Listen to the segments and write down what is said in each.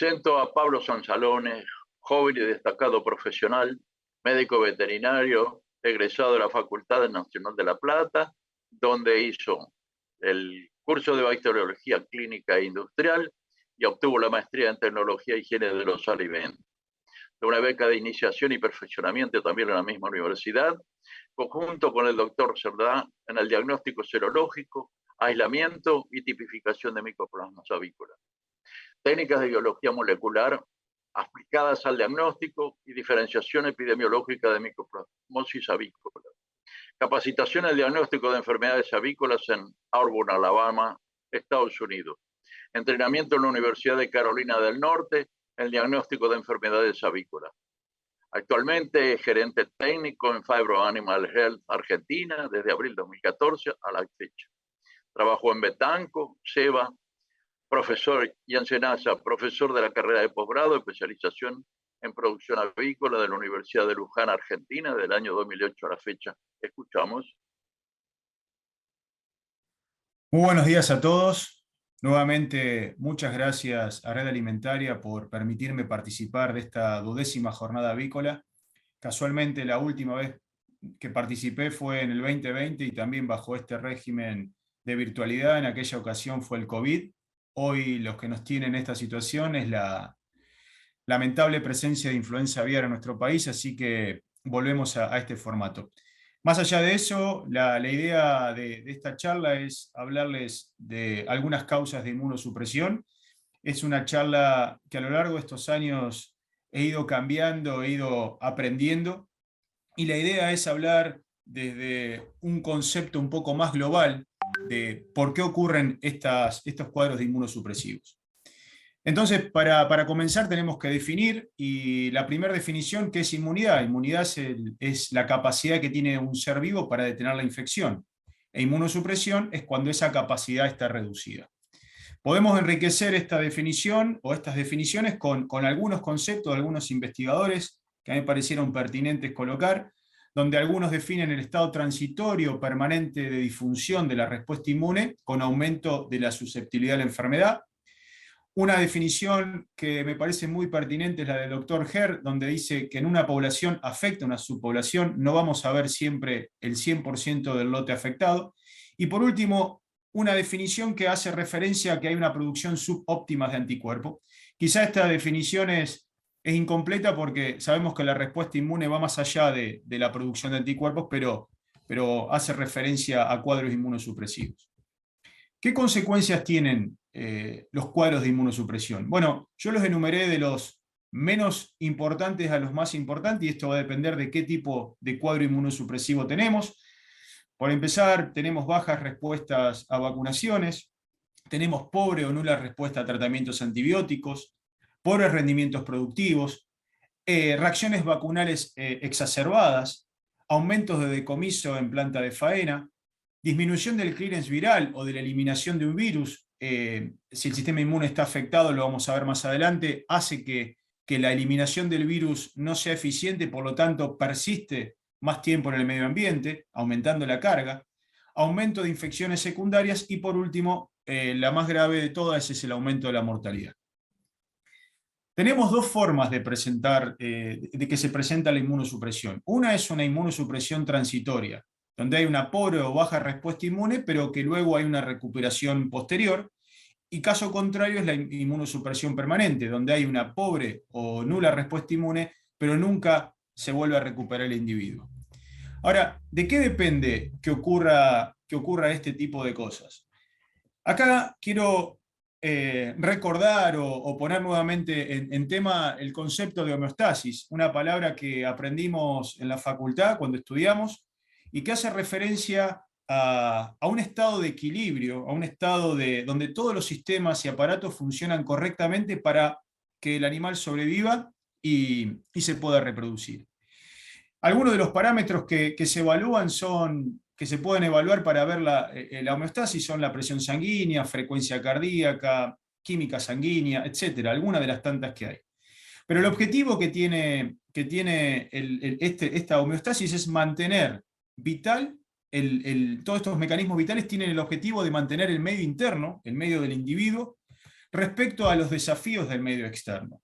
Presento a Pablo Sansalone, joven y destacado profesional, médico veterinario, egresado de la Facultad Nacional de La Plata, donde hizo el curso de bacteriología clínica e industrial y obtuvo la maestría en tecnología e higiene de los alimentos. De una beca de iniciación y perfeccionamiento también en la misma universidad, conjunto con el doctor Cerdá en el diagnóstico serológico, aislamiento y tipificación de micoplasmas avícolas. Técnicas de biología molecular aplicadas al diagnóstico y diferenciación epidemiológica de micoplasmosis avícola. Capacitación en el diagnóstico de enfermedades avícolas en Auburn, Alabama, Estados Unidos. Entrenamiento en la Universidad de Carolina del Norte en el diagnóstico de enfermedades avícolas. Actualmente es gerente técnico en Phibro Animal Health Argentina desde abril de 2014 a la fecha. Trabajó en Betanco, SEBA, profesor y en SENASA, profesor de la carrera de posgrado, especialización en producción avícola de la Universidad de Luján, Argentina, del año 2008 a la fecha. Escuchamos. Muy buenos días a todos. Nuevamente, muchas gracias a Red Alimentaria por permitirme participar de esta 12ª jornada avícola. Casualmente, la última vez que participé fue en el 2020 y también bajo este régimen de virtualidad. En aquella ocasión fue el COVID. Hoy los que nos tienen en esta situación es la lamentable presencia de influenza aviar en nuestro país, así que volvemos a este formato. Más allá de eso, la idea de esta charla es hablarles de algunas causas de inmunosupresión. Es una charla que a lo largo de estos años he ido cambiando, he ido aprendiendo, y la idea es hablar desde un concepto un poco más global de por qué ocurren estos cuadros de inmunosupresivos. Entonces, para comenzar tenemos que definir, y la primera definición, ¿qué es inmunidad? Inmunidad es la capacidad que tiene un ser vivo para detener la infección. E inmunosupresión es cuando esa capacidad está reducida. Podemos enriquecer esta definición o estas definiciones con algunos conceptos de algunos investigadores que a mí me parecieron pertinentes colocar, donde algunos definen el estado transitorio permanente de disfunción de la respuesta inmune con aumento de la susceptibilidad a la enfermedad. Una definición que me parece muy pertinente es la del doctor Herr, donde dice que en una población afecta a una subpoblación, no vamos a ver siempre el 100% del lote afectado. Y por último, una definición que hace referencia a que hay una producción subóptima de anticuerpos. Quizá esta definición es incompleta porque sabemos que la respuesta inmune va más allá de la producción de anticuerpos, pero hace referencia a cuadros inmunosupresivos. ¿Qué consecuencias tienen los cuadros de inmunosupresión? Bueno, yo los enumeré de los menos importantes a los más importantes, y esto va a depender de qué tipo de cuadro inmunosupresivo tenemos. Por empezar, tenemos bajas respuestas a vacunaciones, tenemos pobre o nula respuesta a tratamientos antibióticos, pobres rendimientos productivos, reacciones vacunales exacerbadas, aumentos de decomiso en planta de faena, disminución del clearance viral o de la eliminación de un virus. Si el sistema inmune está afectado, lo vamos a ver más adelante, hace que la eliminación del virus no sea eficiente, por lo tanto persiste más tiempo en el medio ambiente, aumentando la carga, aumento de infecciones secundarias y por último, la más grave de todas es el aumento de la mortalidad. Tenemos dos formas de que se presenta la inmunosupresión. Una es una inmunosupresión transitoria, donde hay una pobre o baja respuesta inmune, pero que luego hay una recuperación posterior. Y caso contrario es la inmunosupresión permanente, donde hay una pobre o nula respuesta inmune, pero nunca se vuelve a recuperar el individuo. Ahora, ¿de qué depende que ocurra este tipo de cosas? Acá quiero recordar o poner nuevamente en tema el concepto de homeostasis, una palabra que aprendimos en la facultad cuando estudiamos, y que hace referencia a un estado de equilibrio, a un estado donde todos los sistemas y aparatos funcionan correctamente para que el animal sobreviva y se pueda reproducir. Algunos de los parámetros que se evalúan que se pueden evaluar para ver la homeostasis son la presión sanguínea, frecuencia cardíaca, química sanguínea, etc. Algunas de las tantas que hay. Pero el objetivo que tiene esta homeostasis es mantener vital, todos estos mecanismos vitales tienen el objetivo de mantener el medio interno, el medio del individuo, respecto a los desafíos del medio externo.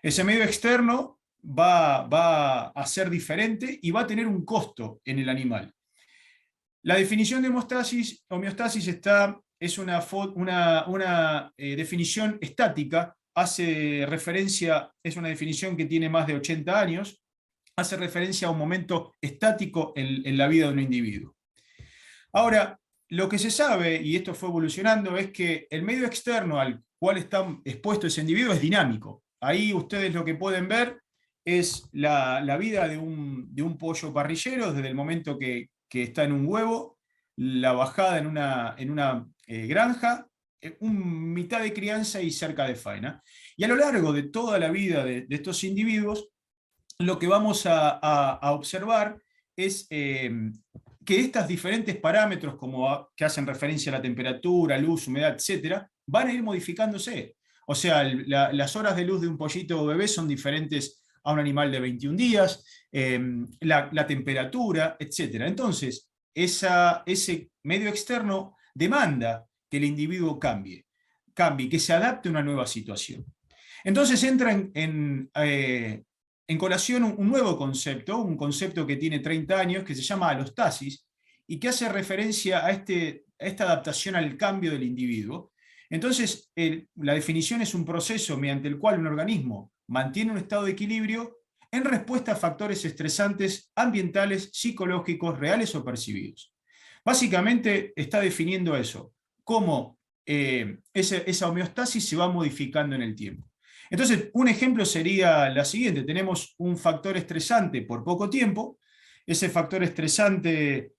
Ese medio externo va a ser diferente y va a tener un costo en el animal. La definición de homeostasis es una definición estática, hace referencia, es una definición que tiene más de 80 años, hace referencia a un momento estático en la vida de un individuo. Ahora, lo que se sabe, y esto fue evolucionando, es que el medio externo al cual está expuesto ese individuo es dinámico. Ahí ustedes lo que pueden ver es la vida de un pollo parrillero desde el momento que está en un huevo, la bajada en una granja, mitad de crianza y cerca de faena. Y a lo largo de toda la vida de estos individuos, lo que vamos a observar es que estos diferentes parámetros que hacen referencia a la temperatura, luz, humedad, etc., van a ir modificándose. O sea, las horas de luz de un pollito bebé son diferentes a un animal de 21 días, la temperatura, etc. Entonces, ese medio externo demanda que el individuo cambie, que se adapte a una nueva situación. Entonces entra en colación un nuevo concepto, un concepto que tiene 30 años, que se llama alostasis, y que hace referencia a esta adaptación al cambio del individuo. Entonces, la definición es un proceso mediante el cual un organismo mantiene un estado de equilibrio en respuesta a factores estresantes ambientales, psicológicos, reales o percibidos. Básicamente está definiendo eso, cómo esa homeostasis se va modificando en el tiempo. Entonces, un ejemplo sería la siguiente: tenemos un factor estresante por poco tiempo, ese factor estresante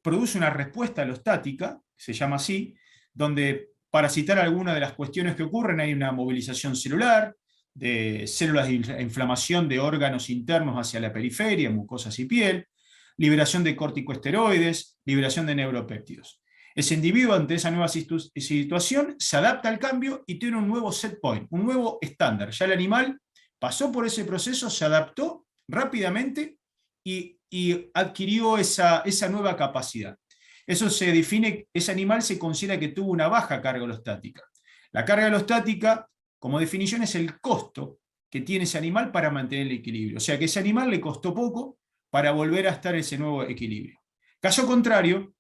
produce una respuesta alostática, se llama así, donde, para citar algunas de las cuestiones que ocurren, hay una movilización celular, de células de inflamación de órganos internos hacia la periferia, mucosas y piel, liberación de corticosteroides, liberación de neuropéptidos. Ese individuo, ante esa nueva situación, se adapta al cambio y tiene un nuevo set point, un nuevo estándar. Ya el animal pasó por ese proceso, se adaptó rápidamente y adquirió esa nueva capacidad. Eso se define, ese animal se considera que tuvo una baja carga alostática. La carga alostática, como definición, es el costo que tiene ese animal para mantener el equilibrio. O sea, que ese animal le costó poco para volver a estar en ese nuevo equilibrio. Caso contrario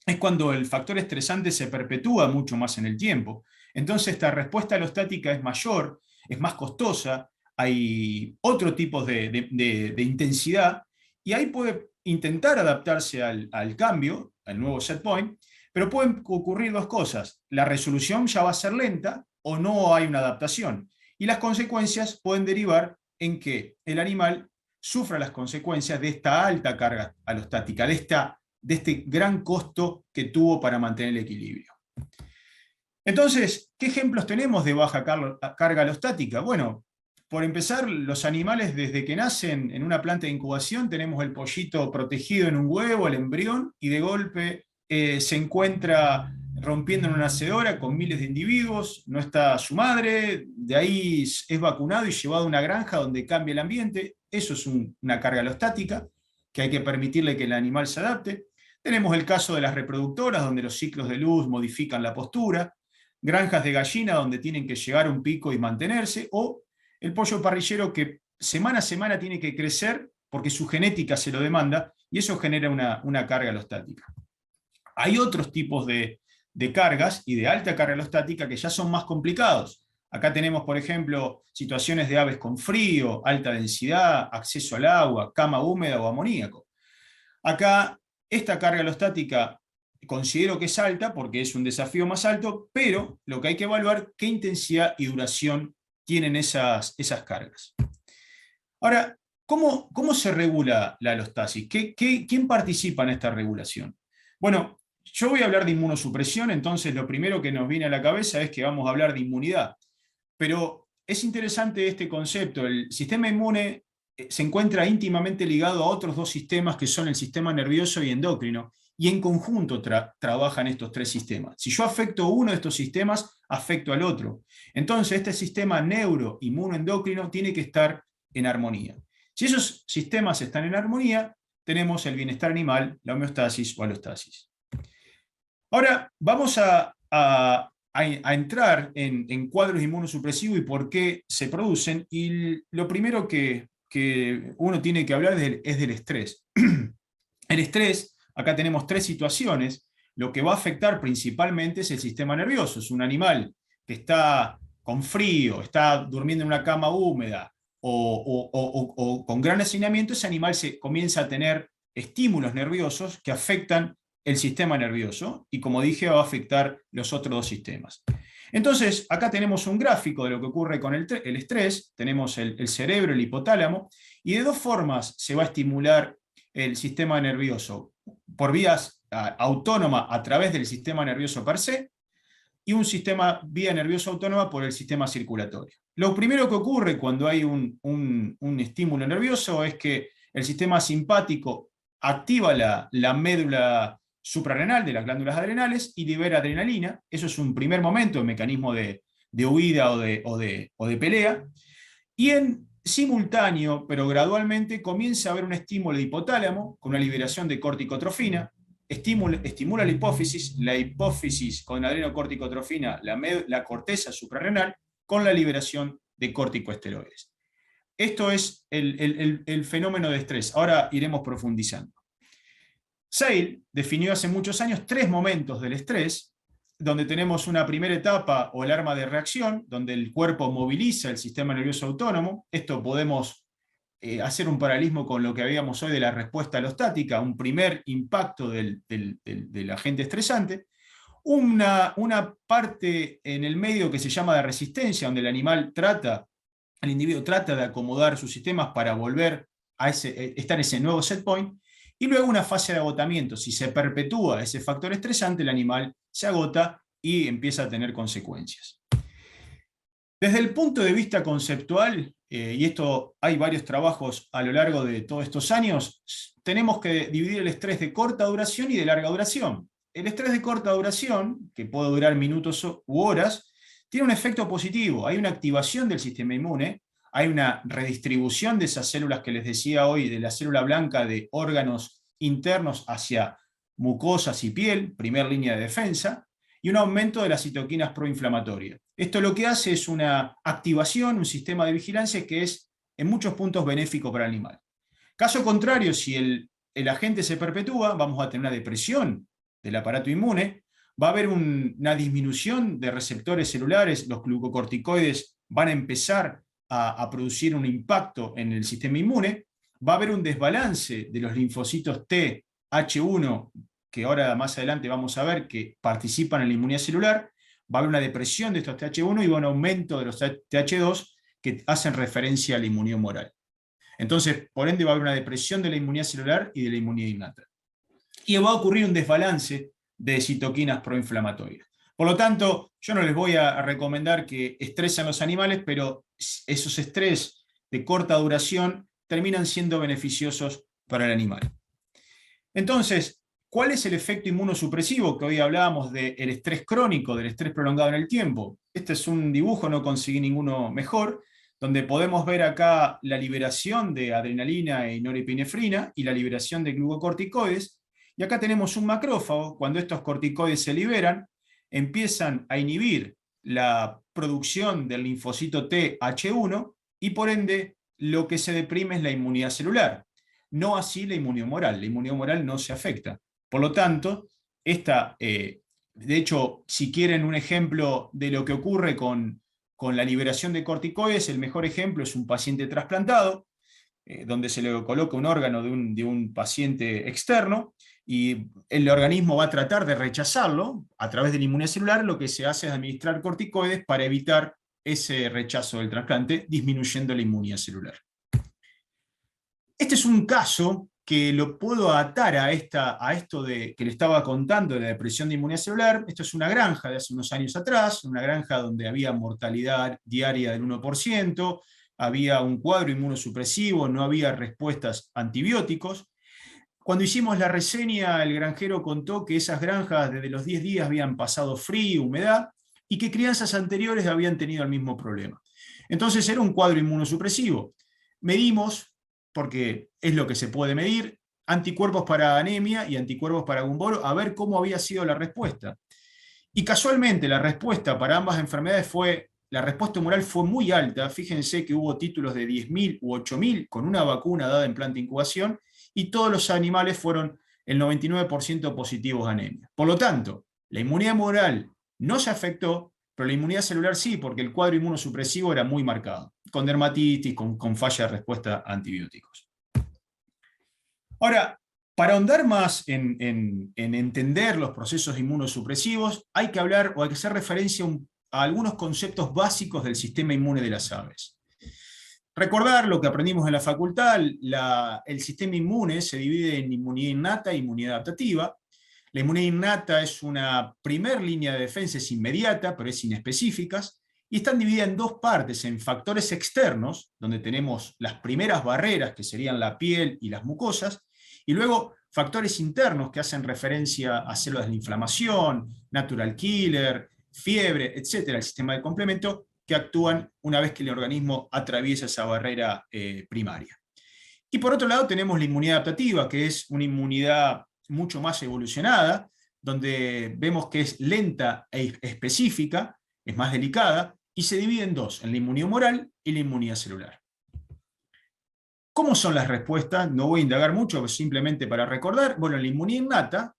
es cuando el factor estresante se perpetúa mucho más en el tiempo. Entonces esta respuesta alostática es mayor, es más costosa, hay otro tipo de intensidad, y ahí puede intentar adaptarse al cambio, al nuevo set point, pero pueden ocurrir dos cosas: la resolución ya va a ser lenta o no hay una adaptación, y las consecuencias pueden derivar en que el animal sufra las consecuencias de esta alta carga alostática, de este gran costo que tuvo para mantener el equilibrio. Entonces, ¿qué ejemplos tenemos de baja carga alostática? Bueno, por empezar, los animales desde que nacen en una planta de incubación, tenemos el pollito protegido en un huevo, el embrión, y de golpe se encuentra rompiendo en una nacedora con miles de individuos, no está su madre, de ahí es vacunado y llevado a una granja donde cambia el ambiente. Eso es una carga alostática, que hay que permitirle que el animal se adapte. Tenemos el caso de las reproductoras, donde los ciclos de luz modifican la postura, granjas de gallina donde tienen que llegar a un pico y mantenerse, o el pollo parrillero que semana a semana tiene que crecer porque su genética se lo demanda, y eso genera una carga alostática. Hay otros tipos de cargas y de alta carga alostática que ya son más complicados. Acá tenemos, por ejemplo, situaciones de aves con frío, alta densidad, acceso al agua, cama húmeda o amoníaco. Acá esta carga alostática considero que es alta porque es un desafío más alto, pero lo que hay que evaluar, qué intensidad y duración tienen esas cargas. Ahora, ¿cómo se regula la alostasis? ¿Quién participa en esta regulación? Bueno, yo voy a hablar de inmunosupresión, entonces lo primero que nos viene a la cabeza es que vamos a hablar de inmunidad. Pero es interesante este concepto. El sistema inmune se encuentra íntimamente ligado a otros dos sistemas, que son el sistema nervioso y endocrino, y en conjunto trabajan estos tres sistemas. Si yo afecto uno de estos sistemas, afecto al otro. Entonces este sistema neuro-inmunoendocrino tiene que estar en armonía. Si esos sistemas están en armonía, tenemos el bienestar animal, la homeostasis o alostasis. Ahora vamos a a entrar en cuadros inmunosupresivos y por qué se producen. Y lo primero que uno tiene que hablar es del estrés. El estrés, acá tenemos tres situaciones. Lo que va a afectar principalmente es el sistema nervioso. Es un animal que está con frío, está durmiendo en una cama húmeda o con gran hacinamiento. Ese animal comienza a tener estímulos nerviosos que afectan el sistema nervioso y, como dije, va a afectar los otros dos sistemas. Entonces, acá tenemos un gráfico de lo que ocurre con el estrés. Tenemos el cerebro, el hipotálamo, y de dos formas se va a estimular el sistema nervioso: por vías autónoma a través del sistema nervioso per se, y un vía nerviosa autónoma por el sistema circulatorio. Lo primero que ocurre cuando hay un estímulo nervioso es que el sistema simpático activa la médula suprarrenal de las glándulas adrenales y libera adrenalina. Eso es un primer momento, un mecanismo de huida o de pelea. Y en simultáneo, pero gradualmente, comienza a haber un estímulo de hipotálamo con una liberación de corticotrofina. Estimula la hipófisis con adrenocorticotrofina, la corteza suprarrenal, con la liberación de corticosteroides. Esto es el fenómeno de estrés. Ahora iremos profundizando. Seyle definió hace muchos años 3 momentos del estrés, donde tenemos una primera etapa o el arma de reacción, donde el cuerpo moviliza el sistema nervioso autónomo. Esto podemos hacer un paralelismo con lo que habíamos hoy de la respuesta alostática, un primer impacto del agente estresante. Una parte en el medio que se llama de resistencia, donde el individuo trata de acomodar sus sistemas para volver a estar en ese nuevo set point, y luego una fase de agotamiento. Si se perpetúa ese factor estresante, el animal se agota y empieza a tener consecuencias. Desde el punto de vista conceptual, y esto hay varios trabajos a lo largo de todos estos años, tenemos que dividir el estrés de corta duración y de larga duración. El estrés de corta duración, que puede durar minutos u horas, tiene un efecto positivo. Hay una activación del sistema inmune, hay una redistribución de esas células que les decía hoy, de la célula blanca de órganos internos hacia mucosas y piel, primera línea de defensa, y un aumento de las citoquinas proinflamatorias. Esto lo que hace es una activación, un sistema de vigilancia que es en muchos puntos benéfico para el animal. Caso contrario, si el agente se perpetúa, vamos a tener una depresión del aparato inmune, va a haber una disminución de receptores celulares, los glucocorticoides van a empezar a producir un impacto en el sistema inmune, va a haber un desbalance de los linfocitos T, H1, que ahora más adelante vamos a ver que participan en la inmunidad celular, va a haber una depresión de estos TH1 y va a un aumento de los TH2 que hacen referencia a la inmunidad humoral. Entonces, por ende, va a haber una depresión de la inmunidad celular y de la inmunidad innata. Y va a ocurrir un desbalance de citoquinas proinflamatorias. Por lo tanto, yo no les voy a recomendar que estresen los animales, pero esos estrés de corta duración terminan siendo beneficiosos para el animal. Entonces, ¿cuál es el efecto inmunosupresivo? Que hoy hablábamos del estrés crónico, del estrés prolongado en el tiempo. Este es un dibujo, no conseguí ninguno mejor, donde podemos ver acá la liberación de adrenalina y norepinefrina y la liberación de glucocorticoides. Y acá tenemos un macrófago. Cuando estos corticoides se liberan, empiezan a inhibir la producción del linfocito T-H1 y por ende lo que se deprime es la inmunidad celular. No así la inmunidad humoral. La inmunidad humoral no se afecta. Por lo tanto, de hecho, si quieren un ejemplo de lo que ocurre con la liberación de corticoides, el mejor ejemplo es un paciente trasplantado, donde se le coloca un órgano de un paciente externo, y el organismo va a tratar de rechazarlo a través de la inmunidad celular. Lo que se hace es administrar corticoides para evitar ese rechazo del trasplante, disminuyendo la inmunidad celular. Este es un caso que lo puedo atar a esto que le estaba contando de la depresión de inmunidad celular. Esto es una granja de hace unos años atrás, una granja donde había mortalidad diaria del 1%, había un cuadro inmunosupresivo, no había respuestas a antibióticos. Cuando hicimos la reseña, el granjero contó que esas granjas desde los 10 días habían pasado frío, humedad, y que crianzas anteriores habían tenido el mismo problema. Entonces era un cuadro inmunosupresivo. Medimos, porque es lo que se puede medir, anticuerpos para anemia y anticuerpos para Gumboro, a ver cómo había sido la respuesta. Y casualmente la respuesta para ambas enfermedades la respuesta humoral fue muy alta. Fíjense que hubo títulos de 10.000 u 8.000 con una vacuna dada en planta de incubación, y todos los animales fueron el 99% positivos a anemia. Por lo tanto, la inmunidad humoral no se afectó, pero la inmunidad celular sí, porque el cuadro inmunosupresivo era muy marcado, con dermatitis, con falla de respuesta a antibióticos. Ahora, para ahondar más en entender los procesos inmunosupresivos, hay que hablar o hay que hacer referencia a algunos conceptos básicos del sistema inmune de las aves. Recordar lo que aprendimos en la facultad, el sistema inmune se divide en inmunidad innata e inmunidad adaptativa. La inmunidad innata es una primer línea de defensa, es inmediata, pero es inespecífica, y están divididas en dos partes, en factores externos, donde tenemos las primeras barreras, que serían la piel y las mucosas, y luego factores internos que hacen referencia a células de inflamación, natural killer, fiebre, etcétera, el sistema de complemento, que actúan una vez que el organismo atraviesa esa barrera primaria. Y por otro lado tenemos la inmunidad adaptativa, que es una inmunidad mucho más evolucionada, donde vemos que es lenta e específica, es más delicada, y se divide en dos, en la inmunidad humoral y la inmunidad celular. ¿Cómo son las respuestas? No voy a indagar mucho, simplemente para recordar. Bueno, la inmunidad innata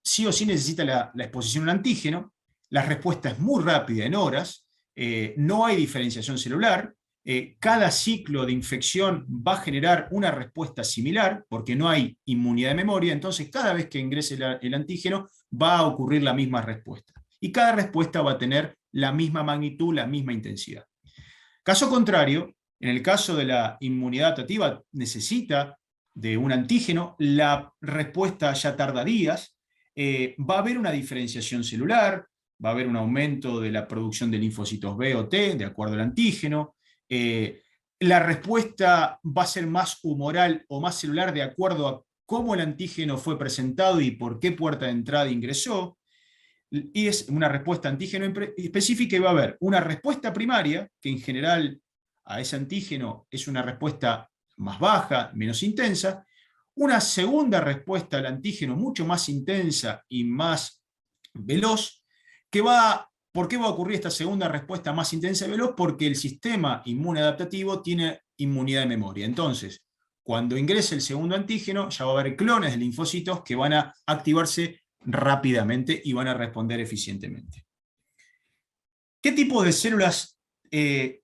sí o sí necesita la exposición a un antígeno. La respuesta es muy rápida, en horas. No hay diferenciación celular. Cada ciclo de infección va a generar una respuesta similar, porque no hay inmunidad de memoria. Entonces, cada vez que ingrese el antígeno, va a ocurrir la misma respuesta. Y cada respuesta va a tener la misma magnitud, la misma intensidad. Caso contrario, en el caso de la inmunidad adaptativa, necesita de un antígeno, la respuesta ya tarda días, va a haber una diferenciación celular, va a haber un aumento de la producción de linfocitos B o T, de acuerdo al antígeno, la respuesta va a ser más humoral o más celular de acuerdo a cómo el antígeno fue presentado y por qué puerta de entrada ingresó, y es una respuesta antígeno específica, y va a haber una respuesta primaria, que en general a ese antígeno es una respuesta más baja, menos intensa, una segunda respuesta al antígeno mucho más intensa y más veloz, ¿por qué va a ocurrir esta segunda respuesta más intensa y veloz? Porque el sistema inmune adaptativo tiene inmunidad de memoria. Entonces, cuando ingrese el segundo antígeno, ya va a haber clones de linfocitos que van a activarse rápidamente y van a responder eficientemente. ¿Qué tipo de células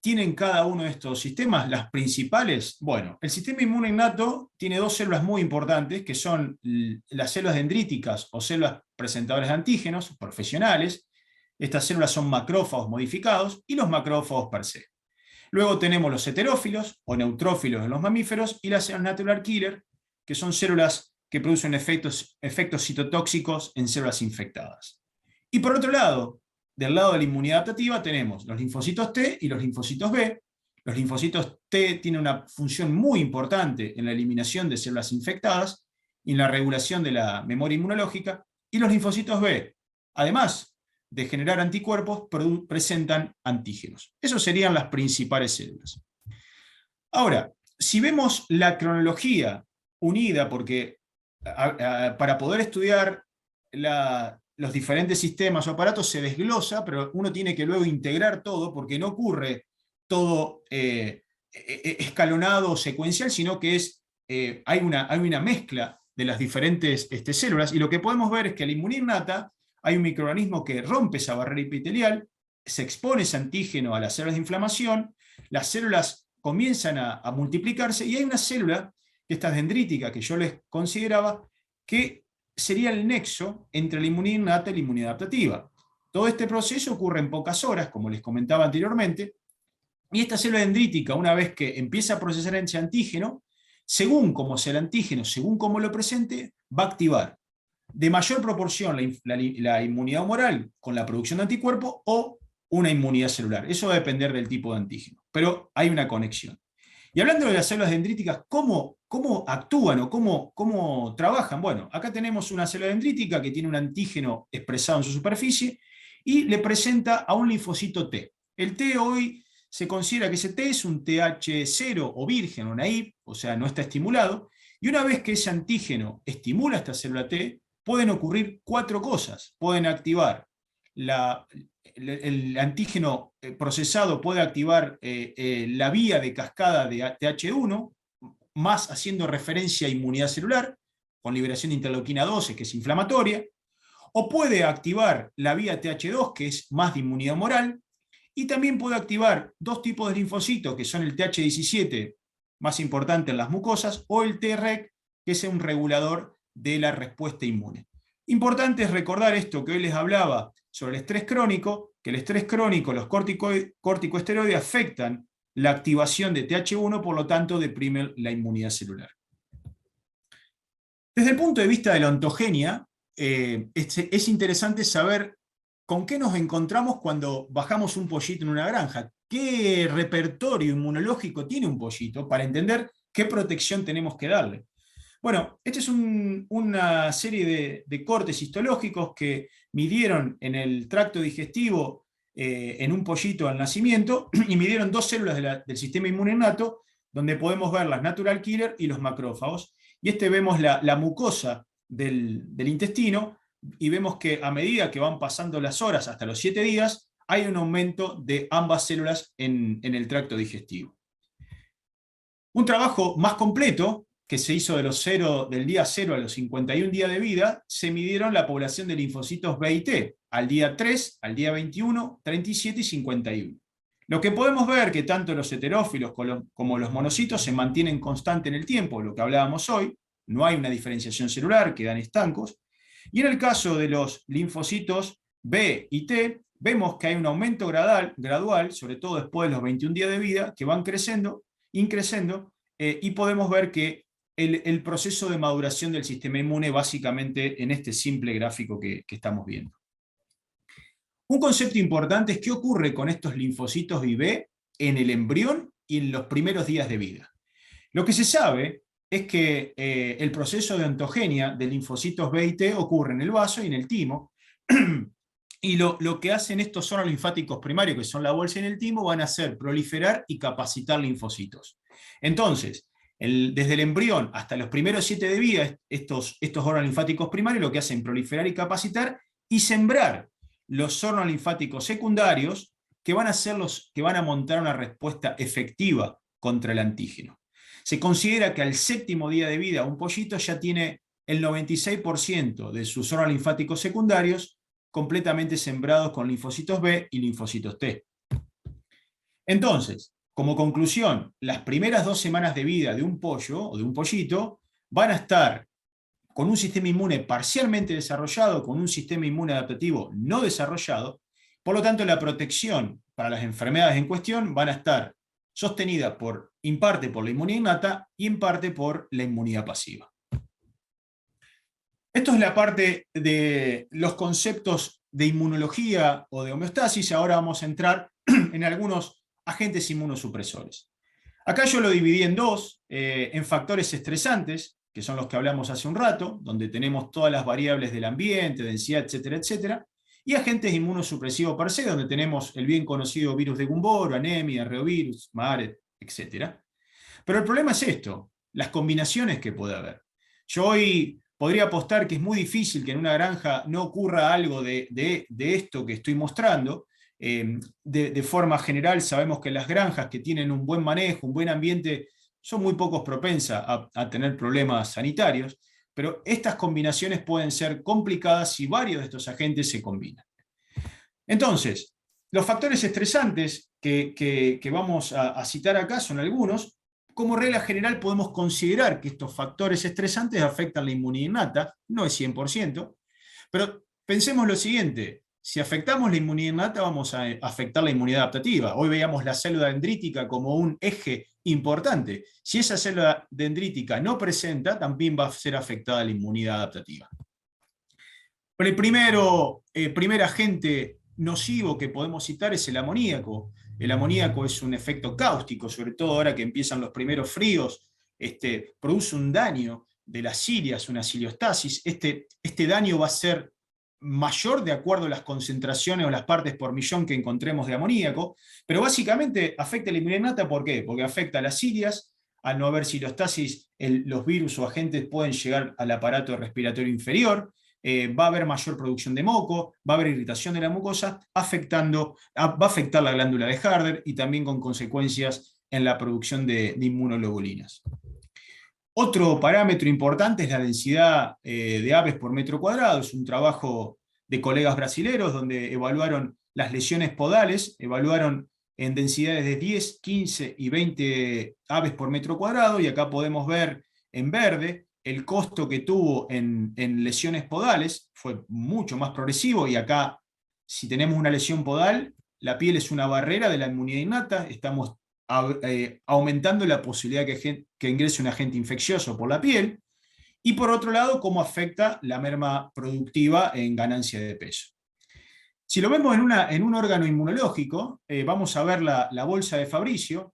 tienen cada uno de estos sistemas? Las principales, bueno, el sistema inmune innato tiene dos células muy importantes, que son las células dendríticas o células presentadoras de antígenos, profesionales. Estas células son macrófagos modificados y los macrófagos per se. Luego tenemos los heterófilos o neutrófilos en los mamíferos y las células natural killer, que son células que producen efectos citotóxicos en células infectadas. Y por otro lado, del lado de la inmunidad adaptativa tenemos los linfocitos T y los linfocitos B. Los linfocitos T tienen una función muy importante en la eliminación de células infectadas y en la regulación de la memoria inmunológica, y los linfocitos B, además de generar anticuerpos, presentan antígenos. Esas serían las principales células. Ahora, si vemos la cronología unida, porque para poder estudiar los diferentes sistemas o aparatos se desglosa, pero uno tiene que luego integrar todo, porque no ocurre todo escalonado o secuencial, sino que hay una mezcla de las diferentes células, y lo que podemos ver es que a la inmunidad innata hay un microorganismo que rompe esa barrera epitelial, se expone ese antígeno a las células de inflamación, las células comienzan a multiplicarse, y hay una célula, esta dendrítica que yo les consideraba, que sería el nexo entre la inmunidad innata y la inmunidad adaptativa. Todo este proceso ocurre en pocas horas, como les comentaba anteriormente, y esta célula dendrítica, una vez que empieza a procesar ese antígeno, según cómo sea el antígeno, según cómo lo presente, va a activar de mayor proporción la inmunidad humoral con la producción de anticuerpos o una inmunidad celular. Eso va a depender del tipo de antígeno, pero hay una conexión. Y hablando de las células dendríticas, ¿cómo actúan o cómo trabajan? Bueno, acá tenemos una célula dendrítica que tiene un antígeno expresado en su superficie y le presenta a un linfocito T. El T hoy se considera que ese T es un TH0 o virgen o naive, o sea, no está estimulado, y una vez que ese antígeno estimula esta célula T, pueden ocurrir cuatro cosas. Pueden activar el antígeno procesado puede activar la vía de cascada de Th1, más haciendo referencia a inmunidad celular, con liberación de interleuquina 12, que es inflamatoria, o puede activar la vía Th2, que es más de inmunidad humoral, y también puede activar dos tipos de linfocitos, que son el Th17, más importante en las mucosas, o el Treg, que es un regulador de la respuesta inmune. Importante es recordar esto que hoy les hablaba sobre el estrés crónico, que el estrés crónico, los corticosteroides afectan la activación de Th1, por lo tanto deprimen la inmunidad celular. Desde el punto de vista de la ontogenia, es interesante saber con qué nos encontramos cuando bajamos un pollito en una granja. ¿Qué repertorio inmunológico tiene un pollito para entender qué protección tenemos que darle? Bueno, esta es una serie de cortes histológicos que midieron en el tracto digestivo en un pollito al nacimiento y midieron dos células del sistema inmune innato, donde podemos ver las natural killer y los macrófagos. Y vemos la mucosa del intestino, y vemos que a medida que van pasando las horas hasta los 7 días, hay un aumento de ambas células en el tracto digestivo. Un trabajo más completo, que se hizo del día 0 a los 51 días de vida, se midieron la población de linfocitos B y T, al día 3, al día 21, 37 y 51. Lo que podemos ver que tanto los heterófilos como los monocitos se mantienen constantes en el tiempo, lo que hablábamos hoy, no hay una diferenciación celular, quedan estancos. Y en el caso de los linfocitos B y T, vemos que hay un aumento gradual, sobre todo después de los 21 días de vida, que van creciendo, y podemos ver que el proceso de maduración del sistema inmune básicamente en este simple gráfico que estamos viendo. Un concepto importante es qué ocurre con estos linfocitos B en el embrión y en los primeros días de vida. Lo que se sabe es que el proceso de ontogenia de linfocitos B y T ocurre en el vaso y en el timo, y lo que hacen estos órganos linfáticos primarios, que son la bolsa y el timo, van a hacer proliferar y capacitar linfocitos. Entonces, desde el embrión hasta los primeros 7 de vida, estos órganos linfáticos primarios lo que hacen es proliferar y capacitar y sembrar los órganos linfáticos secundarios que van a ser los que van a montar una respuesta efectiva contra el antígeno. Se considera que al 7º día de vida un pollito ya tiene el 96% de sus órganos linfáticos secundarios completamente sembrados con linfocitos B y linfocitos T. Entonces, como conclusión, las primeras 2 semanas de vida de un pollo o de un pollito van a estar con un sistema inmune parcialmente desarrollado, con un sistema inmune adaptativo no desarrollado. Por lo tanto, la protección para las enfermedades en cuestión van a estar sostenida en parte por la inmunidad innata y en parte por la inmunidad pasiva. Esto es la parte de los conceptos de inmunología o de homeostasis. Ahora vamos a entrar en algunos agentes inmunosupresores. Acá yo lo dividí en dos, en factores estresantes, que son los que hablamos hace un rato, donde tenemos todas las variables del ambiente, densidad, etcétera, etcétera, y agentes inmunosupresivos per se, donde tenemos el bien conocido virus de Gumboro, anemia, reovirus, MARET, etcétera. Pero el problema es esto, las combinaciones que puede haber. Yo hoy podría apostar que es muy difícil que en una granja no ocurra algo de esto que estoy mostrando. De forma general sabemos que las granjas que tienen un buen manejo, un buen ambiente, son muy pocos propensas a tener problemas sanitarios, pero estas combinaciones pueden ser complicadas si varios de estos agentes se combinan. Entonces, los factores estresantes que vamos a citar acá son algunos. Como regla general podemos considerar que estos factores estresantes afectan la inmunidad innata, no es 100%, pero pensemos lo siguiente: si afectamos la inmunidad innata, vamos a afectar la inmunidad adaptativa. Hoy veíamos la célula dendrítica como un eje importante. Si esa célula dendrítica no presenta, también va a ser afectada la inmunidad adaptativa. El primer agente nocivo que podemos citar es el amoníaco. El amoníaco es un efecto cáustico, sobre todo ahora que empiezan los primeros fríos, produce un daño de las cilias, una ciliostasis. Este daño va a ser mayor de acuerdo a las concentraciones o las partes por millón que encontremos de amoníaco, pero básicamente afecta la inmunidad innata. ¿Por qué? Porque afecta a las cilias. Al no haber ciliostasis, los virus o agentes pueden llegar al aparato respiratorio inferior, va a haber mayor producción de moco, va a haber irritación de la mucosa, va a afectar la glándula de Harder y también con consecuencias en la producción de inmunoglobulinas. Otro parámetro importante es la densidad de aves por metro cuadrado. Es un trabajo de colegas brasileños donde evaluaron las lesiones podales, evaluaron en densidades de 10, 15 y 20 aves por metro cuadrado, y acá podemos ver en verde el costo que tuvo en lesiones podales. Fue mucho más progresivo, y acá, si tenemos una lesión podal, la piel es una barrera de la inmunidad innata, estamos aumentando la posibilidad que ingrese un agente infeccioso por la piel, y por otro lado, cómo afecta la merma productiva en ganancia de peso. Si lo vemos en un órgano inmunológico, vamos a ver la bolsa de Fabricio,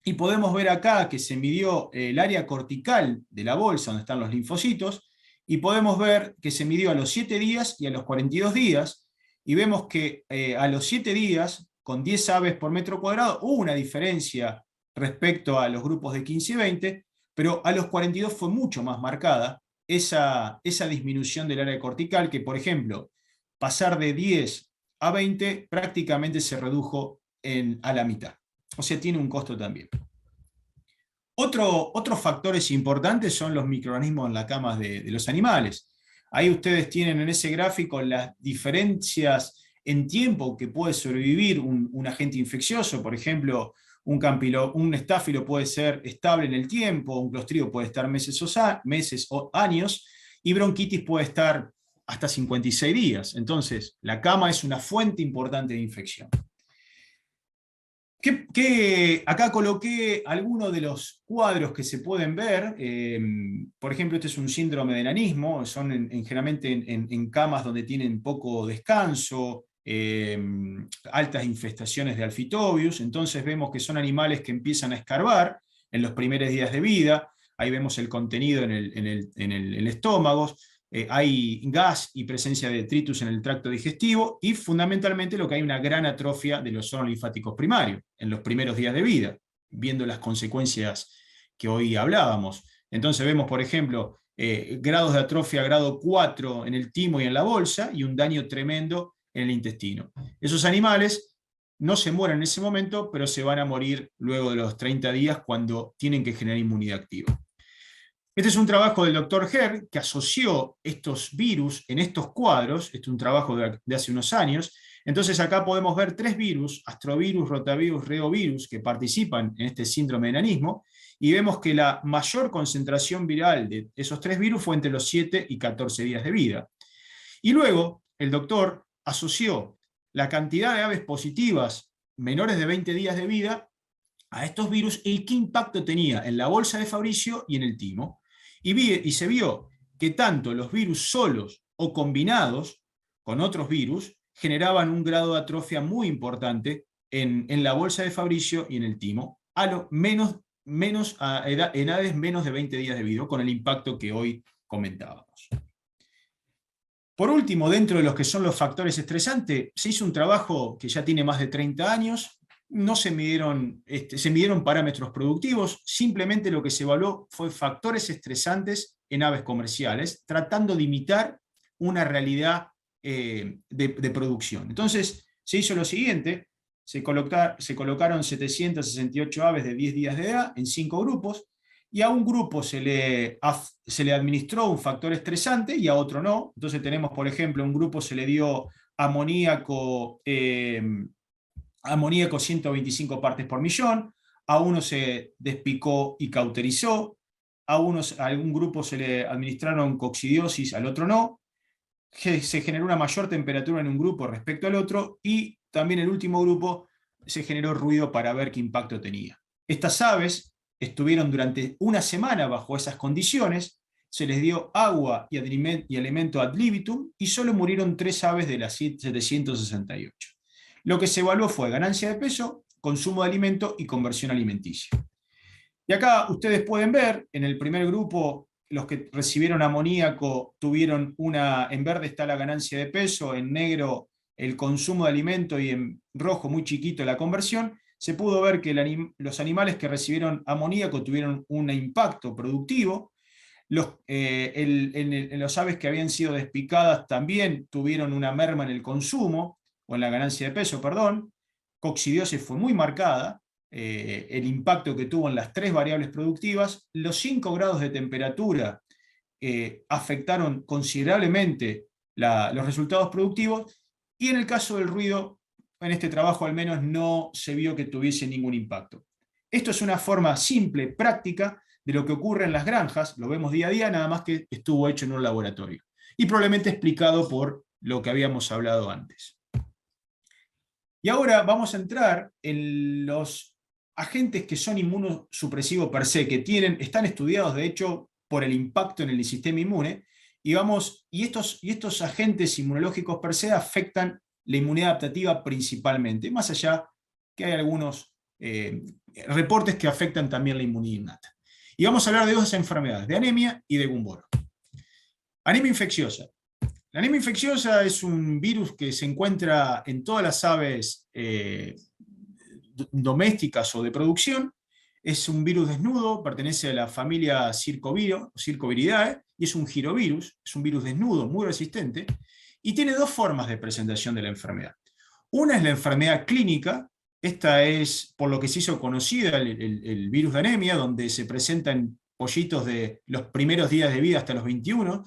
y podemos ver acá que se midió el área cortical de la bolsa, donde están los linfocitos, y podemos ver que se midió a los 7 días y a los 42 días, y vemos que a los 7 días, con 10 aves por metro cuadrado, hubo una diferencia respecto a los grupos de 15 y 20, pero a los 42 fue mucho más marcada esa disminución del área cortical, que por ejemplo, pasar de 10 a 20 prácticamente se redujo a la mitad. O sea, tiene un costo también. Otros factores importantes son los microorganismos en las camas de los animales. Ahí ustedes tienen en ese gráfico las diferencias en tiempo que puede sobrevivir un agente infeccioso. Por ejemplo, un estáfilo puede ser estable en el tiempo, un clostridio puede estar meses o años, y bronquitis puede estar hasta 56 días. Entonces, la cama es una fuente importante de infección. Acá coloqué algunos de los cuadros que se pueden ver. Por ejemplo, este es un síndrome de enanismo, son generalmente en camas donde tienen poco descanso, altas infestaciones de Alphitobius. Entonces vemos que son animales que empiezan a escarbar en los primeros días de vida. Ahí vemos el contenido en el estómago. Hay gas y presencia de detritus en el tracto digestivo, y fundamentalmente lo que hay una gran atrofia de los órganos linfáticos primarios en los primeros días de vida, viendo las consecuencias que hoy hablábamos. Entonces vemos, por ejemplo, grados de atrofia grado 4 en el timo y en la bolsa, y un daño tremendo en el intestino. Esos animales no se mueren en ese momento, pero se van a morir luego de los 30 días, cuando tienen que generar inmunidad activa. Este es un trabajo del doctor Herr, que asoció estos virus en estos cuadros. Este es un trabajo de hace unos años. Entonces acá podemos ver 3 virus, astrovirus, rotavirus, reovirus, que participan en este síndrome de enanismo, y vemos que la mayor concentración viral de esos 3 virus fue entre los 7 y 14 días de vida. Y luego el doctor asoció la cantidad de aves positivas menores de 20 días de vida a estos virus, y qué impacto tenía en la bolsa de Fabricio y en el timo. Y se vio que tanto los virus solos o combinados con otros virus generaban un grado de atrofia muy importante en la bolsa de Fabricio y en el timo, en edades menos de 20 días de vida, con el impacto que hoy comentábamos. Por último, dentro de los que son los factores estresantes, se hizo un trabajo que ya tiene más de 30 años. No se midieron, se midieron parámetros productivos, simplemente lo que se evaluó fue factores estresantes en aves comerciales, tratando de imitar una realidad de producción. Entonces se hizo lo siguiente: se colocaron 768 aves de 10 días de edad en 5 grupos, y a un grupo se le administró un factor estresante y a otro no. Entonces tenemos, por ejemplo, a un grupo se le dio amoníaco 125 partes por millón, a uno se despicó y cauterizó, a algún grupo se le administraron coccidiosis, al otro no. Se generó una mayor temperatura en un grupo respecto al otro, y también el último grupo se generó ruido para ver qué impacto tenía. Estas aves estuvieron durante una semana bajo esas condiciones, se les dio agua y alimento ad libitum, y solo murieron 3 aves de las 768. Lo que se evaluó fue ganancia de peso, consumo de alimento y conversión alimenticia. Y acá ustedes pueden ver, en el primer grupo, los que recibieron amoníaco tuvieron en verde está la ganancia de peso, en negro el consumo de alimento y en rojo muy chiquito la conversión. Se pudo ver que los animales que recibieron amoníaco tuvieron un impacto productivo. Los aves que habían sido despicadas también tuvieron una merma en el consumo, o en la ganancia de peso, perdón. Coccidiosis fue muy marcada, el impacto que tuvo en las 3 variables productivas. Los 5 grados de temperatura afectaron considerablemente los resultados productivos, y en el caso del ruido, en este trabajo al menos no se vio que tuviese ningún impacto. Esto es una forma simple, práctica, de lo que ocurre en las granjas, lo vemos día a día, nada más que estuvo hecho en un laboratorio. Y probablemente explicado por lo que habíamos hablado antes. Y ahora vamos a entrar en los agentes que son inmunosupresivos per se, que están estudiados de hecho por el impacto en el sistema inmune, y estos agentes inmunológicos per se afectan la inmunidad adaptativa principalmente, más allá que hay algunos reportes que afectan también la inmunidad innata. Y vamos a hablar de 2 enfermedades, de anemia y de Gumboro. Anemia infecciosa. La anemia infecciosa es un virus que se encuentra en todas las aves domésticas o de producción. Es un virus desnudo, pertenece a la familia Circoviridae, y es un girovirus, es un virus desnudo, muy resistente, y tiene 2 formas de presentación de la enfermedad. Una es la enfermedad clínica. Esta es por lo que se hizo conocida el virus de anemia, donde se presenta en pollitos de los primeros días de vida hasta los 21,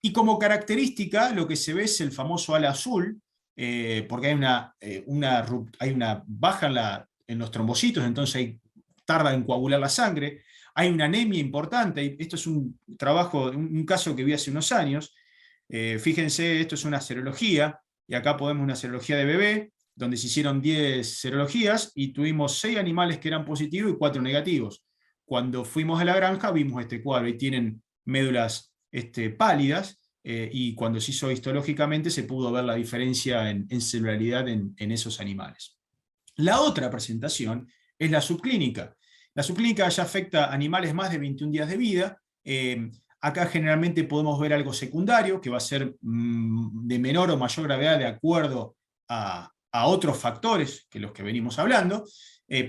y como característica lo que se ve es el famoso ala azul, porque hay una baja en los trombocitos, entonces tarda en coagular la sangre, hay una anemia importante, y esto es un caso que vi hace unos años. Fíjense, esto es una serología, y acá podemos una serología de bebé, donde se hicieron 10 serologías, y tuvimos 6 animales que eran positivos y 4 negativos. Cuando fuimos a la granja vimos este cuadro, y tienen médulas pálidas, y cuando se hizo histológicamente se pudo ver la diferencia en celularidad en esos animales. La otra presentación es la subclínica. La subclínica ya afecta a animales más de 21 días de vida. Acá generalmente podemos ver algo secundario, que va a ser de menor o mayor gravedad de acuerdo a otros factores que los que venimos hablando.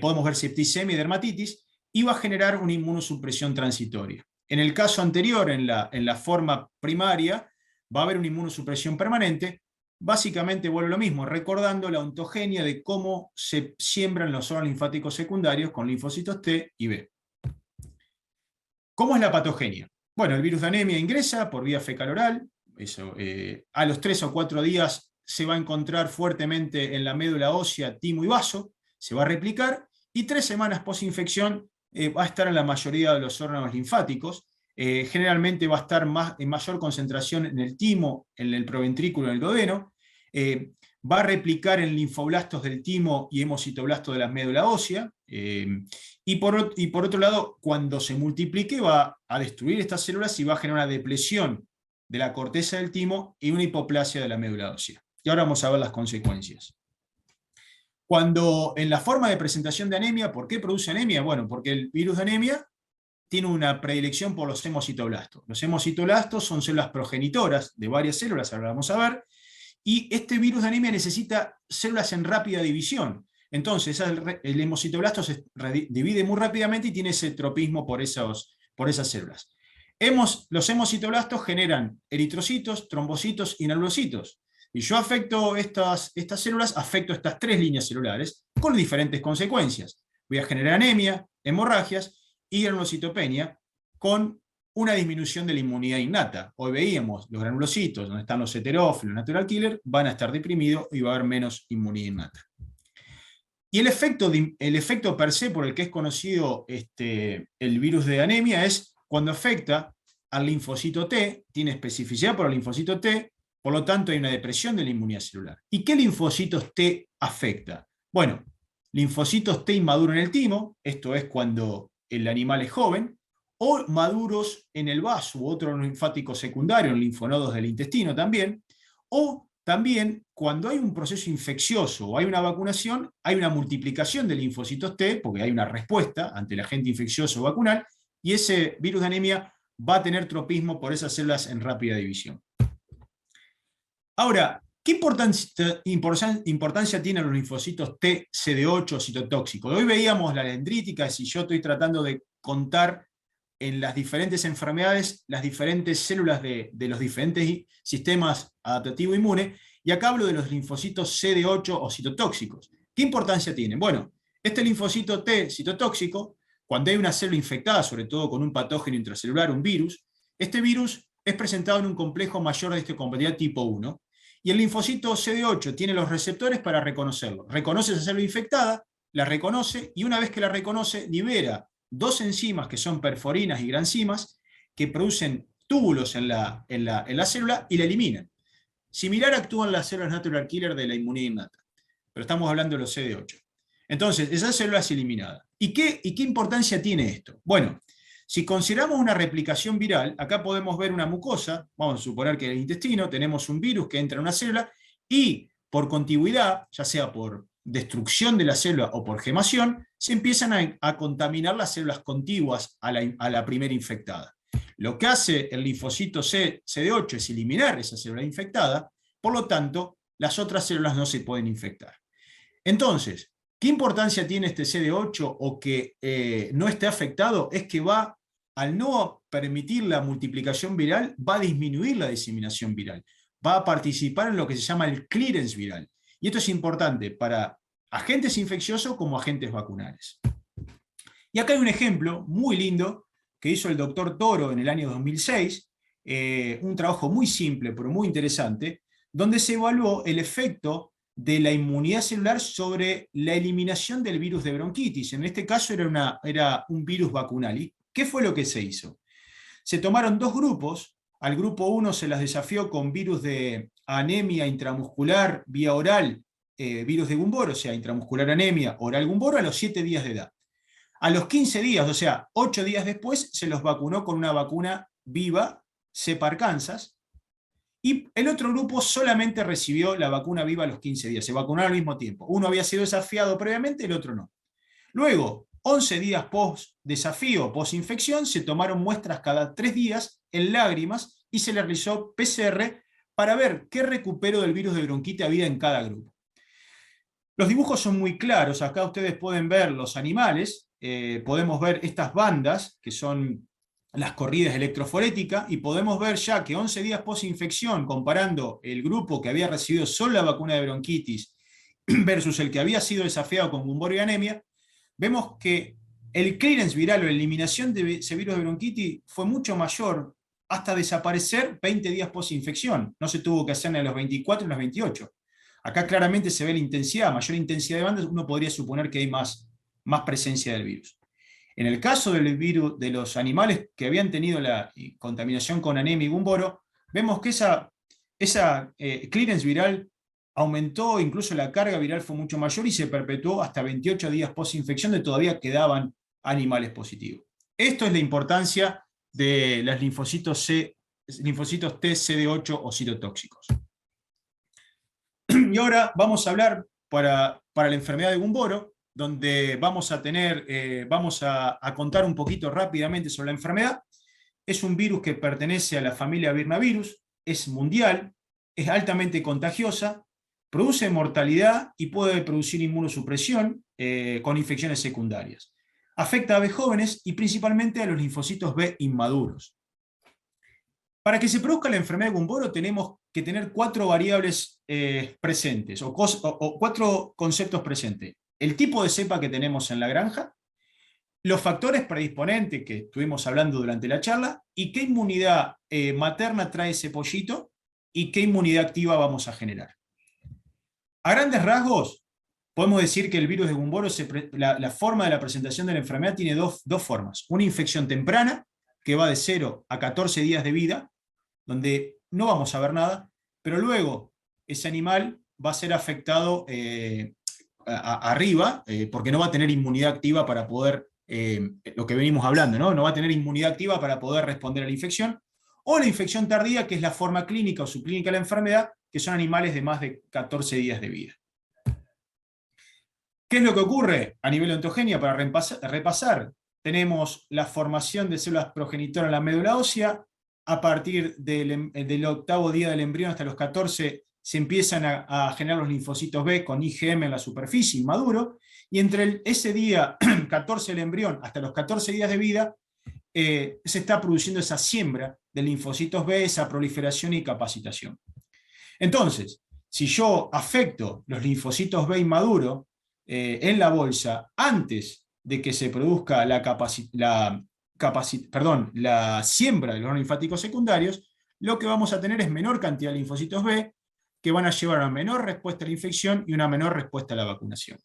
Podemos ver septicemia y dermatitis, y va a generar una inmunosupresión transitoria. En el caso anterior, en la forma primaria, va a haber una inmunosupresión permanente. Básicamente vuelve lo mismo, recordando la ontogenia de cómo se siembran los órganos linfáticos secundarios con linfocitos T y B. ¿Cómo es la patogenia? Bueno, el virus de anemia ingresa por vía fecal oral. A los 3 o 4 días se va a encontrar fuertemente en la médula ósea, timo y vaso, se va a replicar, y 3 semanas post-infección va a estar en la mayoría de los órganos linfáticos. Generalmente va a estar en mayor concentración en el timo, en el proventrículo, en el duodeno. Va a replicar en linfoblastos del timo y hemocitoblastos de la médula ósea. Y por otro lado, cuando se multiplique, va a destruir estas células y va a generar una depresión de la corteza del timo y una hipoplasia de la médula ósea. Y ahora vamos a ver las consecuencias. Cuando en la forma de presentación de anemia, ¿por qué produce anemia? Bueno, porque el virus de anemia tiene una predilección por los hemocitoblastos. Los hemocitoblastos son células progenitoras de varias células, ahora vamos a ver, y este virus de anemia necesita células en rápida división. Entonces el hemocitoblasto se divide muy rápidamente y tiene ese tropismo por esas células. Los hemocitoblastos generan eritrocitos, trombocitos y granulocitos. Y yo afecto estas células, afecto estas 3 líneas celulares con diferentes consecuencias. Voy a generar anemia, hemorragias y granulocitopenia, con una disminución de la inmunidad innata. Hoy veíamos los granulocitos, donde están los heterófilos, natural killer, van a estar deprimidos y va a haber menos inmunidad innata. Y el efecto per se por el que es conocido el virus de anemia es cuando afecta al linfocito T, tiene especificidad por el linfocito T, por lo tanto hay una depresión de la inmunidad celular. ¿Y qué linfocitos T afecta? Bueno, linfocitos T inmaduros en el timo, esto es cuando el animal es joven, o maduros en el vaso u otro linfático secundario, en linfonodos del intestino también, o también cuando hay un proceso infeccioso o hay una vacunación, hay una multiplicación de linfocitos T, porque hay una respuesta ante el agente infeccioso vacunal, y ese virus de anemia va a tener tropismo por esas células en rápida división. Ahora, ¿qué importancia tienen los linfocitos T CD8 citotóxicos? Hoy veíamos la dendrítica, si yo estoy tratando de contar en las diferentes enfermedades, las diferentes células de los diferentes sistemas adaptativo inmune, y acá hablo de los linfocitos CD8 o citotóxicos. ¿Qué importancia tienen? Bueno, este linfocito T citotóxico, cuando hay una célula infectada, sobre todo con un patógeno intracelular, un virus, este virus es presentado en un complejo mayor de histocompatibilidad tipo 1, y el linfocito CD8 tiene los receptores para reconocerlo. Reconoce esa célula infectada, la reconoce, y una vez que la reconoce, libera dos enzimas que son perforinas y granzimas, que producen túbulos en la célula y la eliminan. Similar actúan las células natural killer de la inmunidad innata, pero estamos hablando de los CD8. Entonces, esa célula es eliminada. ¿Y qué importancia tiene esto? Bueno, si consideramos una replicación viral, acá podemos ver una mucosa, vamos a suponer que en el intestino tenemos un virus que entra en una célula y por contigüidad, ya sea por destrucción de la célula o por gemación, se empiezan a contaminar las células contiguas a la primera infectada. Lo que hace el linfocito CD8 es eliminar esa célula infectada, por lo tanto, las otras células no se pueden infectar. Entonces, ¿qué importancia tiene este CD8 o que no esté afectado? Es que va, al no permitir la multiplicación viral, va a disminuir la diseminación viral, va a participar en lo que se llama el clearance viral. Y esto es importante para agentes infecciosos como agentes vacunales. Y acá hay un ejemplo muy lindo que hizo el doctor Toro en el año 2006, un trabajo muy simple pero muy interesante, donde se evaluó el efecto de la inmunidad celular sobre la eliminación del virus de bronquitis. En este caso era un virus vacunal. ¿Y qué fue lo que se hizo? Se tomaron dos grupos. Al grupo 1 se las desafió con virus de anemia intramuscular vía oral, virus de Gumboro, o sea, intramuscular anemia, oral Gumboro, a los 7 días de edad. A los 15 días, o sea, 8 días después, se los vacunó con una vacuna viva, cepa Arkansas, y el otro grupo solamente recibió la vacuna viva a los 15 días, se vacunaron al mismo tiempo. Uno había sido desafiado previamente, el otro no. Luego, 11 días post desafío, post infección, se tomaron muestras cada 3 días en lágrimas y se le realizó PCR para ver qué recupero del virus de bronquitis había en cada grupo. Los dibujos son muy claros, acá ustedes pueden ver los animales, podemos ver estas bandas que son las corridas electroforéticas, y podemos ver ya que 11 días post-infección, comparando el grupo que había recibido solo la vacuna de bronquitis versus el que había sido desafiado con Gumboro y anemia, vemos que el clearance viral o la eliminación de ese virus de bronquitis fue mucho mayor, hasta desaparecer 20 días post-infección. No se tuvo que hacer ni a los 24 ni a los 28. Acá claramente se ve la intensidad, mayor intensidad de bandas, uno podría suponer que hay más presencia del virus. En el caso del virus de los animales que habían tenido la contaminación con anemia y Gumboro, vemos que esa clearance viral aumentó, incluso la carga viral fue mucho mayor y se perpetuó hasta 28 días post-infección, donde todavía quedaban animales positivos. Esto es la importancia de los linfocitos T, CD8 o citotóxicos. Y ahora vamos a hablar para la enfermedad de Gumboro, donde vamos a contar un poquito rápidamente sobre la enfermedad. Es un virus que pertenece a la familia Virnavirus, es mundial, es altamente contagiosa, produce mortalidad y puede producir inmunosupresión con infecciones secundarias. Afecta a aves jóvenes y principalmente a los linfocitos B inmaduros. Para que se produzca la enfermedad de Gumboro tenemos que tener 4 variables presentes, o 4 conceptos presentes. El tipo de cepa que tenemos en la granja, los factores predisponentes que estuvimos hablando durante la charla, y qué inmunidad materna trae ese pollito, y qué inmunidad activa vamos a generar. A grandes rasgos, podemos decir que el virus de Gumboro, la forma de la presentación de la enfermedad tiene dos formas. Una infección temprana, que va de 0 a 14 días de vida, donde no vamos a ver nada, pero luego ese animal va a ser afectado arriba, porque no va a tener inmunidad activa para poder, lo que venimos hablando, no va a tener inmunidad activa para poder responder a la infección, o la infección tardía, que es la forma clínica o subclínica de la enfermedad, que son animales de más de 14 días de vida. ¿Qué es lo que ocurre a nivel de ontogenia? Para repasar, tenemos la formación de células progenitoras en la médula ósea. A partir del 8º día del embrión hasta los 14 se empiezan a generar los linfocitos B con IgM en la superficie, inmaduro, y entre ese día 14 del embrión hasta los 14 días de vida se está produciendo esa siembra de linfocitos B, esa proliferación y capacitación. Entonces, si yo afecto los linfocitos B inmaduros en la bolsa antes de que se produzca la siembra de los linfáticos secundarios, lo que vamos a tener es menor cantidad de linfocitos B que van a llevar a una menor respuesta a la infección y una menor respuesta a la vacunación.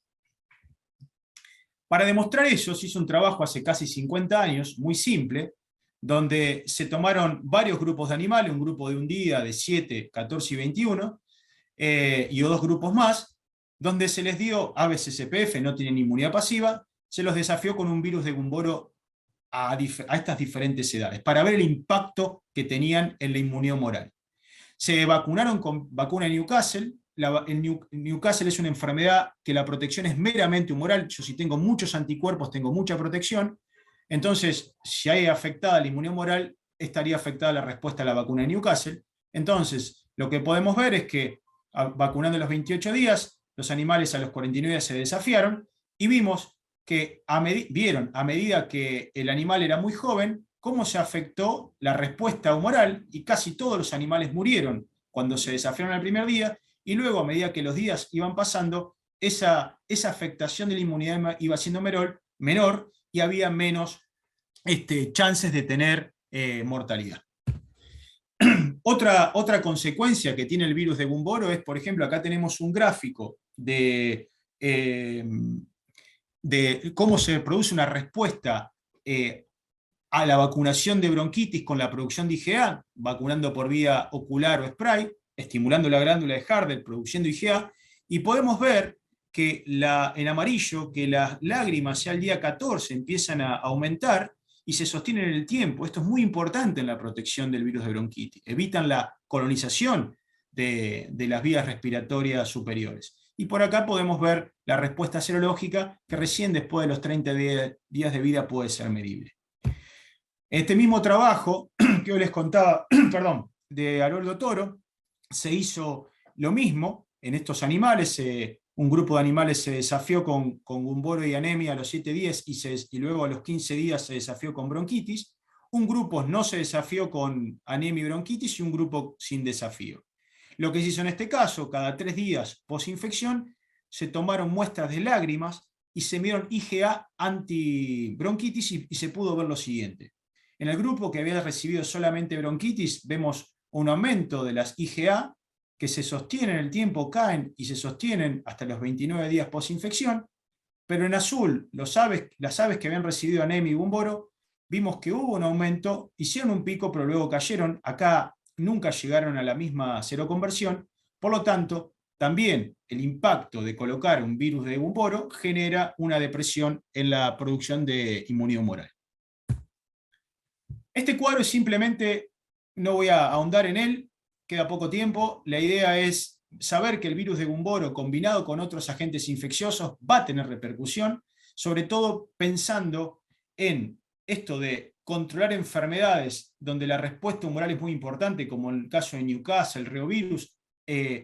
Para demostrar eso, se hizo un trabajo hace casi 50 años, muy simple, donde se tomaron varios grupos de animales, un grupo de un día de 7, 14 y 21, y dos grupos más, donde se les dio ABCCPF, no tienen inmunidad pasiva, se los desafió con un virus de Gumboro a estas diferentes edades, para ver el impacto que tenían en la inmunidad humoral. Se vacunaron con vacuna de Newcastle. Newcastle es una enfermedad que la protección es meramente humoral. Yo, si tengo muchos anticuerpos, tengo mucha protección. Entonces, si hay afectada la inmunidad humoral, estaría afectada la respuesta a la vacuna de Newcastle. Entonces, lo que podemos ver es que vacunando a los 28 días, los animales a los 49 días se desafiaron y vimos que a medida que el animal era muy joven, cómo se afectó la respuesta humoral, y casi todos los animales murieron cuando se desafiaron el primer día, y luego a medida que los días iban pasando, esa afectación de la inmunidad iba siendo menor y había menos chances de tener mortalidad. Otra consecuencia que tiene el virus de Gumboro es, por ejemplo, acá tenemos un gráfico de cómo se produce una respuesta a la vacunación de bronquitis con la producción de IgA, vacunando por vía ocular o spray, estimulando la glándula de Hardel, produciendo IgA, y podemos ver que en amarillo, que las lágrimas ya al día 14 empiezan a aumentar y se sostienen en el tiempo. Esto es muy importante en la protección del virus de bronquitis. Evitan la colonización de las vías respiratorias superiores. Y por acá podemos ver la respuesta serológica, que recién después de los 30 días de vida puede ser medible. Este mismo trabajo que yo les contaba, perdón, de Haroldo Toro, se hizo lo mismo en estos animales. Un grupo de animales se desafió con Gumboro y anemia a los 7 días y luego a los 15 días se desafió con bronquitis. Un grupo no se desafió con anemia y bronquitis y un grupo sin desafío. Lo que se hizo en este caso, cada 3 días posinfección, se tomaron muestras de lágrimas y se midieron IgA antibronquitis y se pudo ver lo siguiente. En el grupo que había recibido solamente bronquitis, vemos un aumento de las IgA que se sostienen en el tiempo, caen y se sostienen hasta los 29 días posinfección, pero en azul, las aves que habían recibido anemia y Gumboro, vimos que hubo un aumento, hicieron un pico, pero luego cayeron. Acá nunca llegaron a la misma seroconversión, por lo tanto, también el impacto de colocar un virus de Gumboro genera una depresión en la producción de inmunidad humoral. Este cuadro es simplemente, no voy a ahondar en él, queda poco tiempo. La idea es saber que el virus de Gumboro, combinado con otros agentes infecciosos, va a tener repercusión, sobre todo pensando en esto de controlar enfermedades donde la respuesta humoral es muy importante, como en el caso de Newcastle, el reovirus,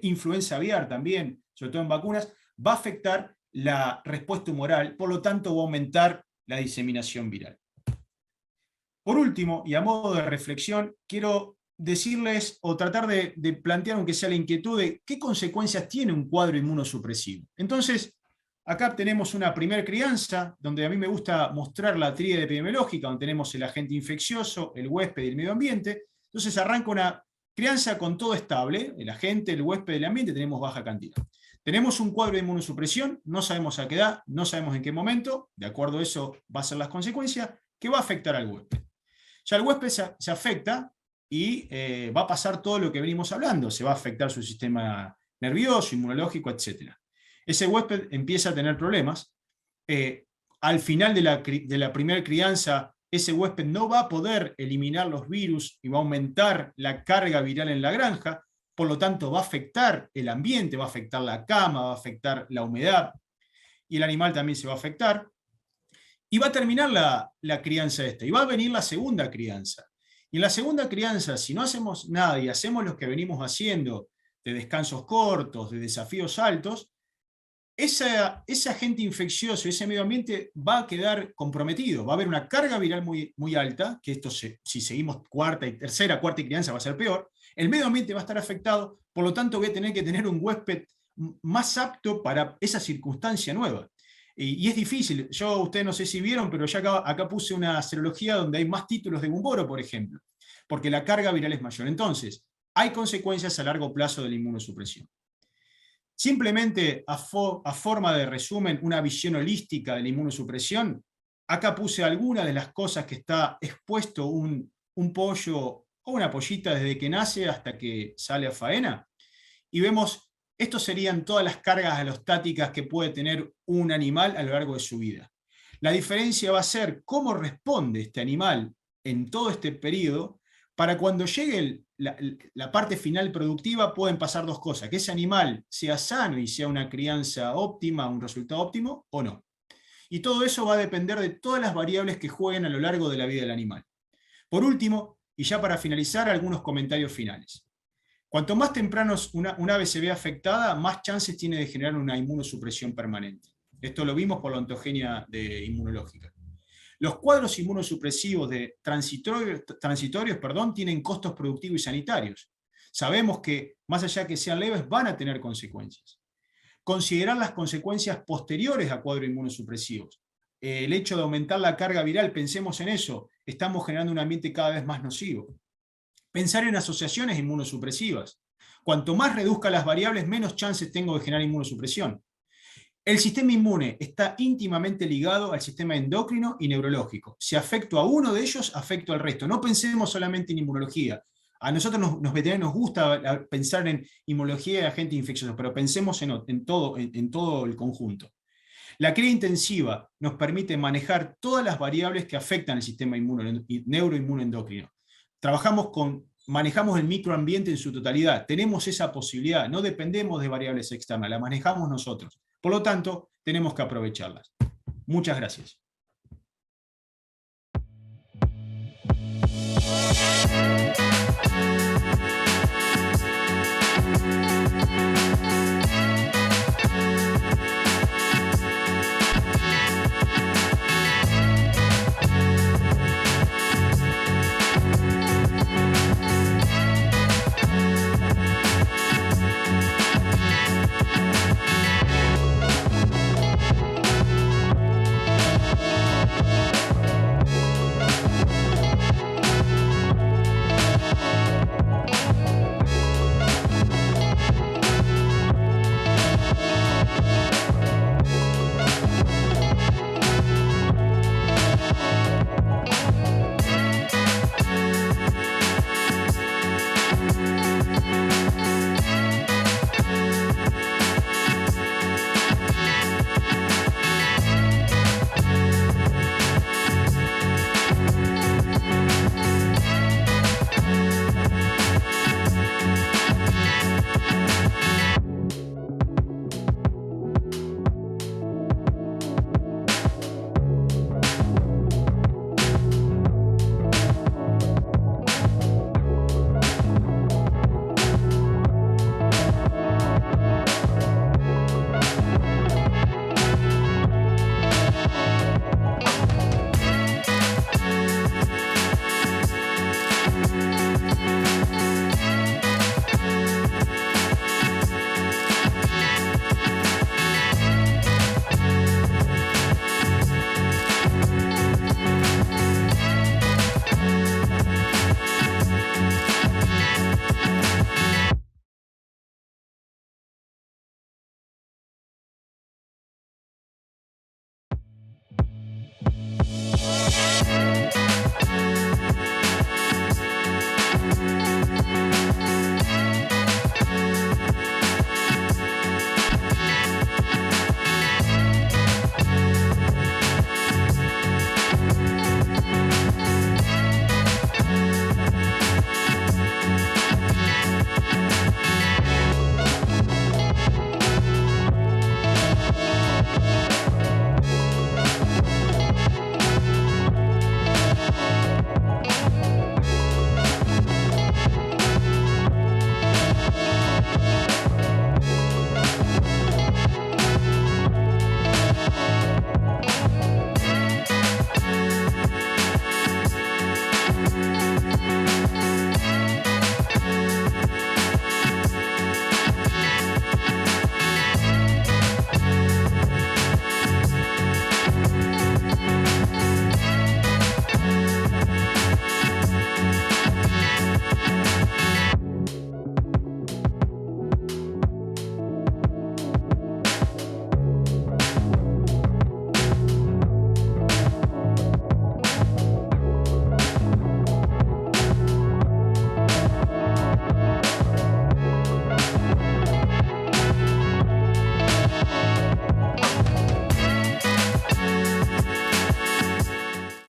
influenza aviar también, sobre todo en vacunas, va a afectar la respuesta humoral, por lo tanto va a aumentar la diseminación viral. Por último, y a modo de reflexión, quiero decirles o tratar de plantear, aunque sea la inquietud, de qué consecuencias tiene un cuadro inmunosupresivo. Entonces, acá tenemos una primer crianza, donde a mí me gusta mostrar la tríada epidemiológica, donde tenemos el agente infeccioso, el huésped y el medio ambiente. Entonces arranca una crianza con todo estable, el agente, el huésped y el ambiente, tenemos baja cantidad. Tenemos un cuadro de inmunosupresión, no sabemos a qué edad, no sabemos en qué momento, de acuerdo a eso va a ser las consecuencias, que va a afectar al huésped. Ya el huésped se afecta y va a pasar todo lo que venimos hablando, se va a afectar su sistema nervioso, inmunológico, etc. Ese huésped empieza a tener problemas. Al final de la primera crianza, ese huésped no va a poder eliminar los virus y va a aumentar la carga viral en la granja, por lo tanto va a afectar el ambiente, va a afectar la cama, va a afectar la humedad, y el animal también se va a afectar. Y va a terminar la crianza esta, y va a venir la segunda crianza. Y en la segunda crianza, si no hacemos nada y hacemos lo que venimos haciendo, de descansos cortos, de desafíos altos, ese agente infeccioso, ese medio ambiente va a quedar comprometido, va a haber una carga viral muy, muy alta, que esto si seguimos tercera, cuarta y crianza va a ser peor, el medio ambiente va a estar afectado, por lo tanto voy a tener que tener un huésped más apto para esa circunstancia nueva. Y es difícil, ustedes no sé si vieron, pero ya acá puse una serología donde hay más títulos de Gumboro, por ejemplo, porque la carga viral es mayor. Entonces, hay consecuencias a largo plazo de la inmunosupresión. Simplemente a forma de resumen, una visión holística de la inmunosupresión, acá puse algunas de las cosas que está expuesto un pollo o una pollita desde que nace hasta que sale a faena, y vemos, estos serían todas las cargas alostáticas que puede tener un animal a lo largo de su vida. La diferencia va a ser cómo responde este animal en todo este periodo. Para cuando llegue la parte final productiva pueden pasar dos cosas, que ese animal sea sano y sea una crianza óptima, un resultado óptimo o no. Y todo eso va a depender de todas las variables que jueguen a lo largo de la vida del animal. Por último, y ya para finalizar, algunos comentarios finales. Cuanto más temprano una ave se ve afectada, más chances tiene de generar una inmunosupresión permanente. Esto lo vimos por la ontogenia inmunológica. Los cuadros inmunosupresivos transitorios tienen costos productivos y sanitarios. Sabemos que, más allá que sean leves, van a tener consecuencias. Considerar las consecuencias posteriores a cuadros inmunosupresivos. El hecho de aumentar la carga viral, pensemos en eso, estamos generando un ambiente cada vez más nocivo. Pensar en asociaciones inmunosupresivas. Cuanto más reduzca las variables, menos chances tengo de generar inmunosupresión. El sistema inmune está íntimamente ligado al sistema endocrino y neurológico. Si afecto a uno de ellos, afecto al resto. No pensemos solamente en inmunología. A nosotros los veterinarios nos gusta pensar en inmunología y agentes infecciosos, pero pensemos en todo el conjunto. La cría intensiva nos permite manejar todas las variables que afectan el sistema neuroinmunoendocrino. Manejamos el microambiente en su totalidad. Tenemos esa posibilidad. No dependemos de variables externas, las manejamos nosotros. Por lo tanto, tenemos que aprovecharlas. Muchas gracias.